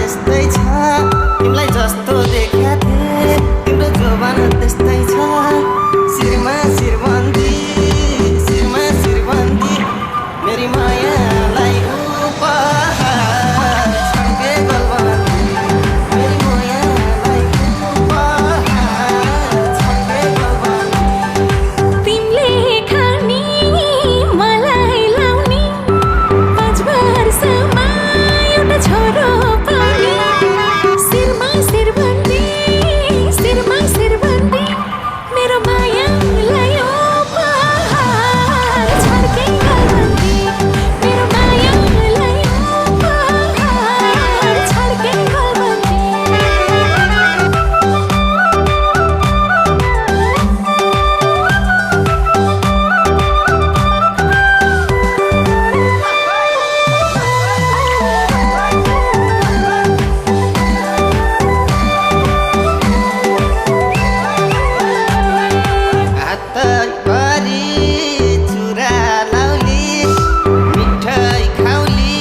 यस्तै छ तिमीलाई जस्तो देखा थिए तिम्रो जोबान त्यस्तै छ शिरमा शिरबन्दी शिरमा शिरबन्दी मेरी मायालाई उपहार छड्के गलबन्दी मेरी मायालाई उपहार छड्के गलबन्दी तिमीले खानी मलाई लाउने 5 वर्षमा एउटा छोरो पाउने शिरमा शिरबन्दी शिरमा शिरबन्दी मेरो मायालाई उपहार छड्के गलबन्दी मेरो मायालाई उपहार छड्के गलबन्दी हातैभरि चुरा लाउली मिठाई खाउली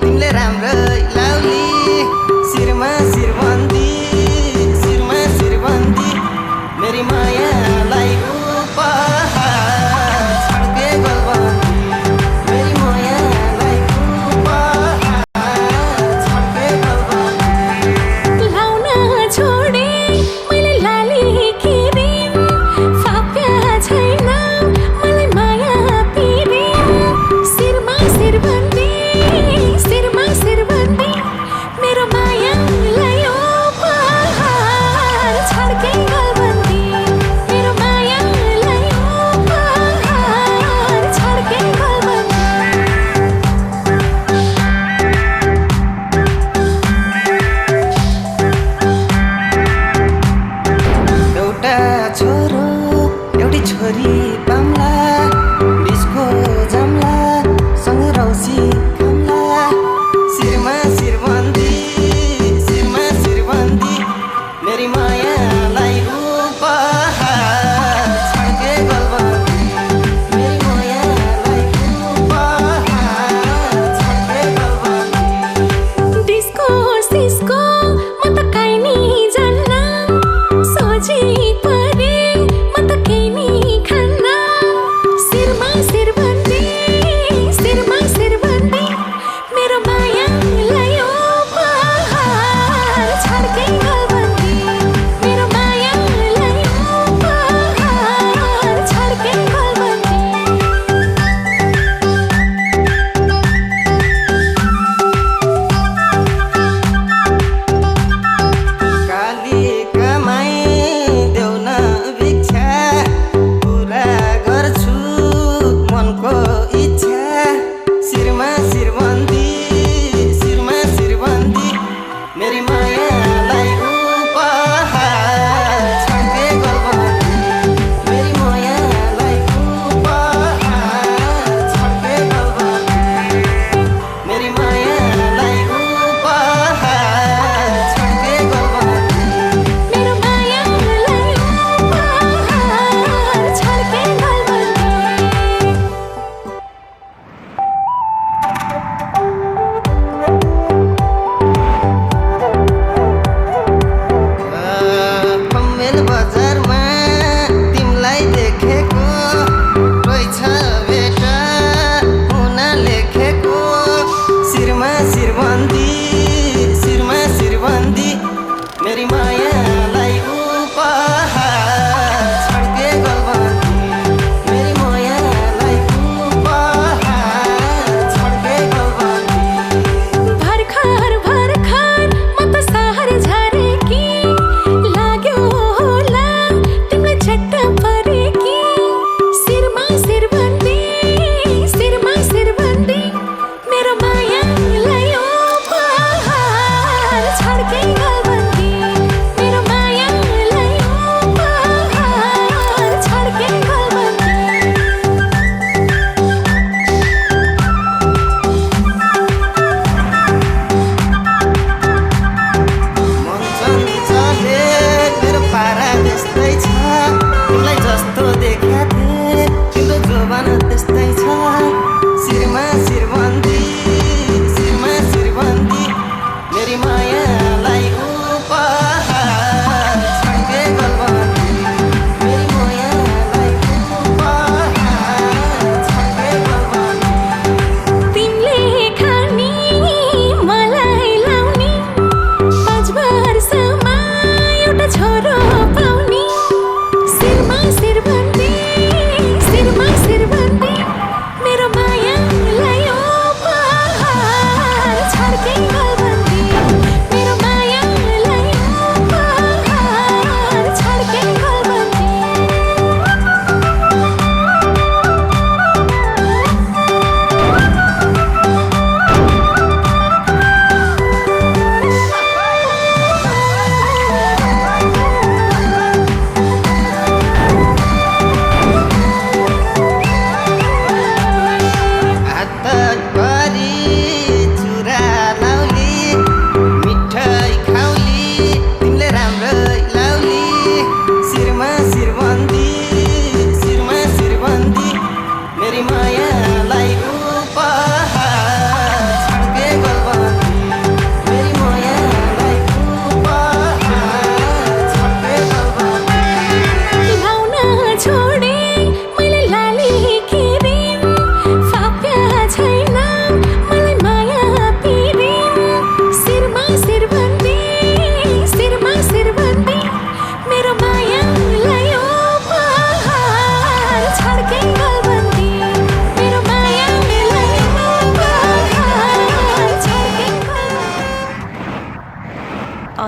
तिमीले राम्रै लाउली शिरमा शिरबन्दी शिरमा शिरबन्दी मेरी मायालाई उपहार छड्के गलबन्दी मेरी मायालाई उपहार छड्के गलबन्दी लाउन छोडे मैले लाली किरिम फाप्या छैन मलाई माया पिरिम शिरमा शिरबन्दी शिरमा शिरबन्दी मेरो मायालाई उपहार छड्के गलबन्दी मेरो मायालाई उपहार छड्के गलबन्दी एउटा छोरो एउटी छोरी पाम्ला बिचको जाम्ला सँग रौसी खाम्ला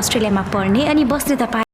अस्ट्रेलियामा पढ्ने अनि बस्ने त